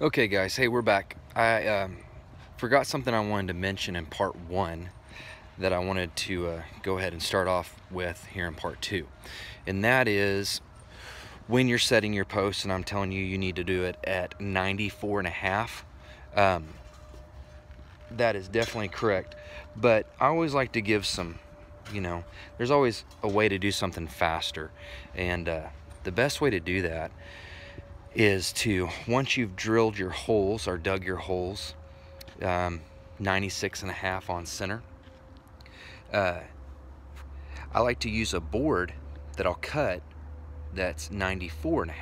Okay guys, hey, we're back. I forgot something I wanted to mention in part one that I wanted to go ahead and start off with here in part two. And that is when you're setting your posts, and I'm telling you, you need to do it at 94.5. That is definitely correct. But I always like to give some, there's always a way to do something faster. And the best way to do that is to, once you've drilled your holes or dug your holes, 96.5 on center, I like to use a board that I'll cut that's 94.5,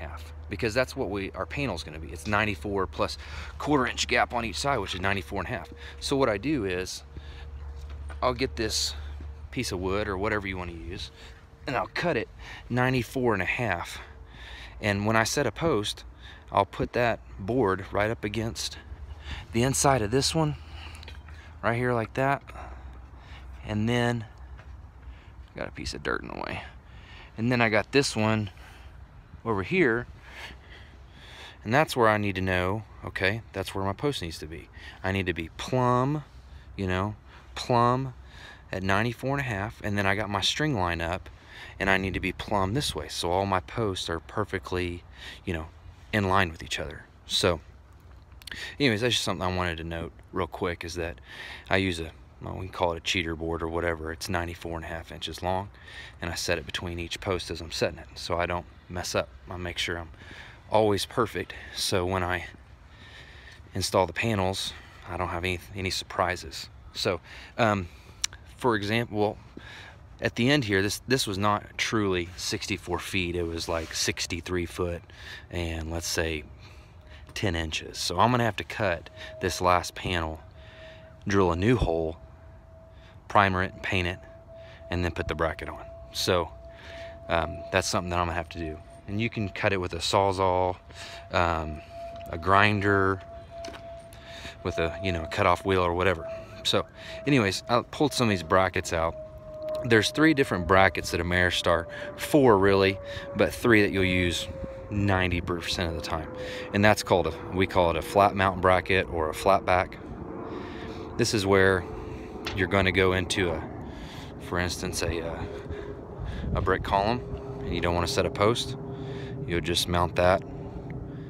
because that's what our panel is going to be. It's 94 plus 1/4 inch gap on each side, which is 94.5. So what I do is I'll get this piece of wood or whatever you want to use, and I'll cut it 94.5. And when I set a post, I'll put that board right up against the inside of this one, right here like that. And then, got a piece of dirt in the way. And then I got this one over here, and that's where I need to know, okay, that's where my post needs to be. I need to be plumb, plumb at 94.5, and then I got my string line up, and I need to be plumb this way, so all my posts are perfectly, in line with each other. So anyways, that's just something I wanted to note real quick, is that I use we can call it a cheater board or whatever. It's 94.5 inches long, and I set it between each post as I'm setting it, so I don't mess up. I make sure I'm always perfect, so when I install the panels, I don't have any surprises. So for example, at the end here, this was not truly 64 feet. It was like 63 foot and let's say 10 inches. So I'm gonna have to cut this last panel, drill a new hole, primer it, paint it, and then put the bracket on. So that's something that I'm gonna have to do. And you can cut it with a Sawzall, a grinder, with a cut-off wheel or whatever. So anyways, I pulled some of these brackets out. There's 3 different brackets at Ameristar, 4 really, but 3 that you'll use 90% of the time. And that's called we call it a flat mount bracket or a flat back. This is where you're going to go into for instance, a brick column, and you don't want to set a post. You'll just mount that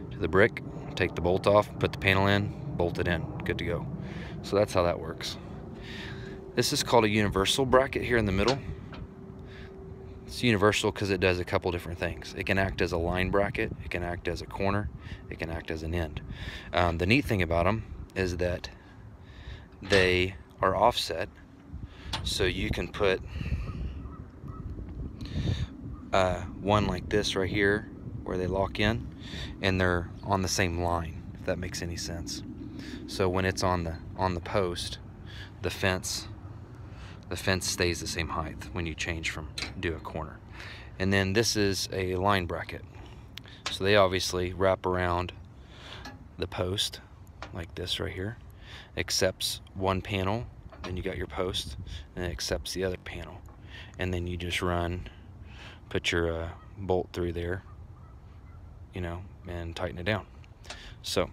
to the brick, take the bolt off, put the panel in, bolt it in, good to go. So that's how that works. This is called a universal bracket here in the middle. It's universal because it does a couple different things. It can act as a line bracket, it can act as a corner, it can act as an end. The neat thing about them is that they are offset, so you can put one like this right here where they lock in, and they're on the same line, if that makes any sense. So when it's on the post, the fence stays the same height when you change from do a corner. And then this is a line bracket, so they obviously wrap around the post like this right here, accepts one panel, then you got your post, and it accepts the other panel, and then you just put your bolt through there, and tighten it down. So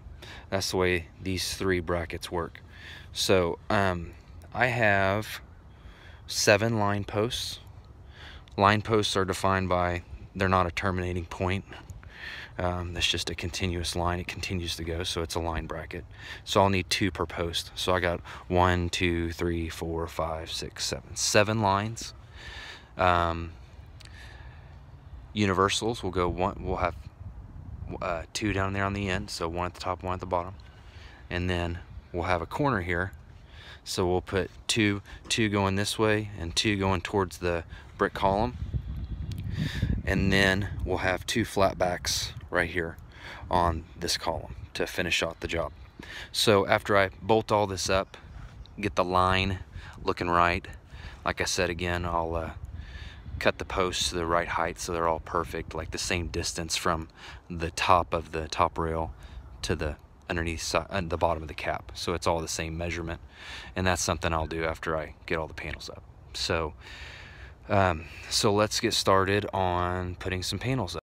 that's the way these 3 brackets work. So I have 7 line posts. Line posts are defined by, they're not a terminating point. That's just a continuous line. It continues to go, so it's a line bracket. So I'll need 2 per post. So I got 1, 2, 3, 4, 5, 6, 7 lines. Universals will go we'll have 2 down there on the end, so 1 at the top, 1 at the bottom, and then we'll have a corner here, so we'll put two going this way and 2 going towards the brick column, and then we'll have 2 flat backs right here on this column to finish out the job. So after I bolt all this up, get the line looking right, like I said again, I'll cut the posts to the right height so they're all perfect, like the same distance from the top of the top rail to the underneath side, the bottom of the cap, so it's all the same measurement. And that's something I'll do after I get all the panels up. So let's get started on putting some panels up.